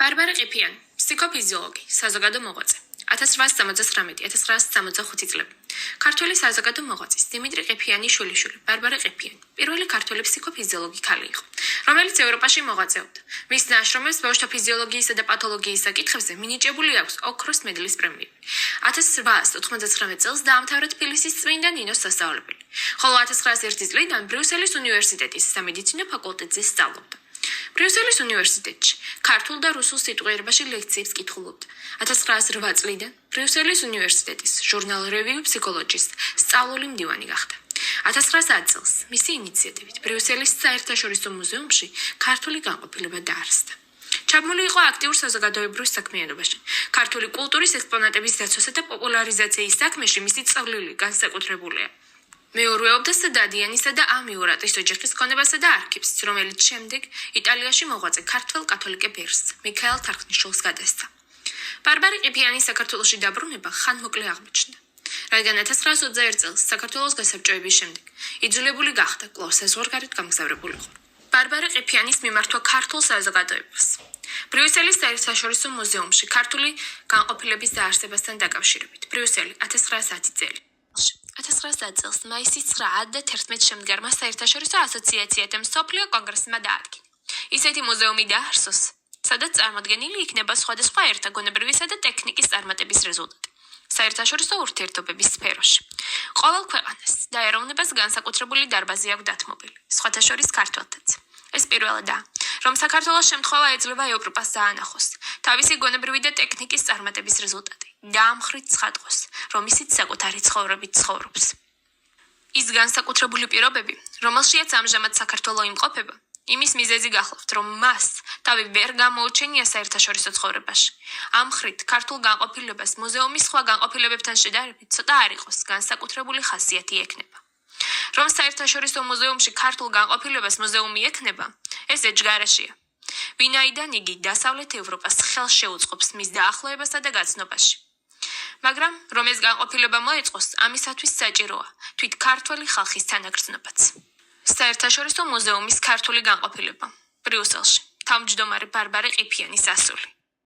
ბარბარე ყიფიანი, ფსიქოფიზიოლოგი, საზოგადო მოღვაწე. 1879-1965 წლები. ქართველი საზოგადო მოღვაწის დიმიტრი ყიფიანის შვილიშვილი, ბარბარე ყიფიანი, პირველი ქართველი ფსიქოფიზიოლოგი ქალი იყო, რომელიც ევროპაში მოღვაწეობდა. მის ნაშრომებს ბავშვთა ფიზიოლოგიისა და პათოლოგიის საკითხებზე მინიჭებული აქვს ოქროს მედლის პრემიები. 1899 წელს დაამთავრა თბილისის წმინდა ნინოს სასწავლებელი, ხოლო 1901 წლიდან ბრიუსელის უნივერსიტეტის სამედიცინო ფაკულტეტზე სწავლობდა. ბრიუსელის უნივერსიტეტში ქართულ და რუსულ სიტყვიერებაში ლექციებს კითხულობდა. 1908 წლიდან ბრიუსელის უნივერსიტეტის ჟურნალ რევიუ ფსიქოლოჯის სწავლული მდივანი გახდა. 1910 წელს მისი ინიციატივით ბრიუსელის საერთაშორისო მუზეუმში ქართული განყოფილება დაარსდა. ჩაბმული იყო აქტიურ საზოგადოებრივ საქმიანობაში. ქართული კულტურის ექსპონატების დაცვასა და პოპულარიზაციის საქმეში მისი წვლილი განსაკუთრებულია. მეურვეობდა სადადიანისა და ამიურატის ოჯახის ქონებასა და არქივს, რომელიც შემდეგ იტალიაში მოღვაწე ქართველ კათოლიკე ბერს, მიქაელ თარხნიშვილს გადასცა. ბარბარე ყიფიანის საქართველოში დაბრუნება ხანმოკლე აღმოჩნდა, რადგან 1921 წელს საქართველოს გასაბჭოების შემდეგ იძულებული გახდა კვლავ საზღვარგარეთ გამგზავრებულიყო. ბარბარე ყიფიანის მიმართვა ქართულ საზოგადოებას. ბრიუსელის საერთაშორისო მუზეუმში ქართული განყოფილების დაარსებასთან დაკავშირებით. ბრიუსელი 1910 წელი. 1910 წელს მაისის 9 და 11 შემდგარმა საერთაშორისო ასოციაციათა მსოფლიო კონგრესმა დაადგინა. ისეთი მუზეუმი დაარსოს, სადაც წარმოდგენილი იქნება სხვადასხვა ერთგონებრივისა და ტექნიკის წარმატების რეზულტატი საერთაშორისო ურთიერთობების სფეროში. ყოველ ქვეყანას და ეროვნებას განსაკუთრებული დარბაზი აქვს დათმობილი, სხვათა შორის ქართველთაც. ეს პირველადაა, რომ საქართველოს შემთხვევა ეძლევა ევროპას დაანახოს, თავისი გონებრივი და ტექნიკის წარმატების რეზულტატი. დაამხრით ცხადყოს, რომ ისიც საკუთარი ცხოვრებით ცხოვრობს. ის განსაკუთრებული პირობები, რომელშიაც ამჟამად საქართველო იმყოფება, იმის მიზეზი გახლავთ, რომ მას თავი ვერ გამოუჩენია საერთაშორისო ცხოვრებაში. ამ ხრით ქართულ განყოფილებას მუზეუმის სხვა განყოფილებებთან შედარებით ცოტა არ იყოს განსაკუთრებული ხასიათი ექნება. რომ საერთაშორისო მუზეუმში ქართულ განყოფილებას მუზეუმი ექნება, ეს ეჯგარეშია. ვინაიდან იგი დასავლეთ ევროპას ხელს შეუწყობს მის დაახლოებასა და გაცნობაში. მაგრამ რომ ეს განყოფილება მოეწყოს, ამისათვის საჭიროა თვით ქართველი ხალხის თანაგრძნობაც. საერთაშორისო მუზეუმის ქართული განყოფილება ბრიუსელში, თავმჯდომარე ბარბარე ყიფიანის ასული.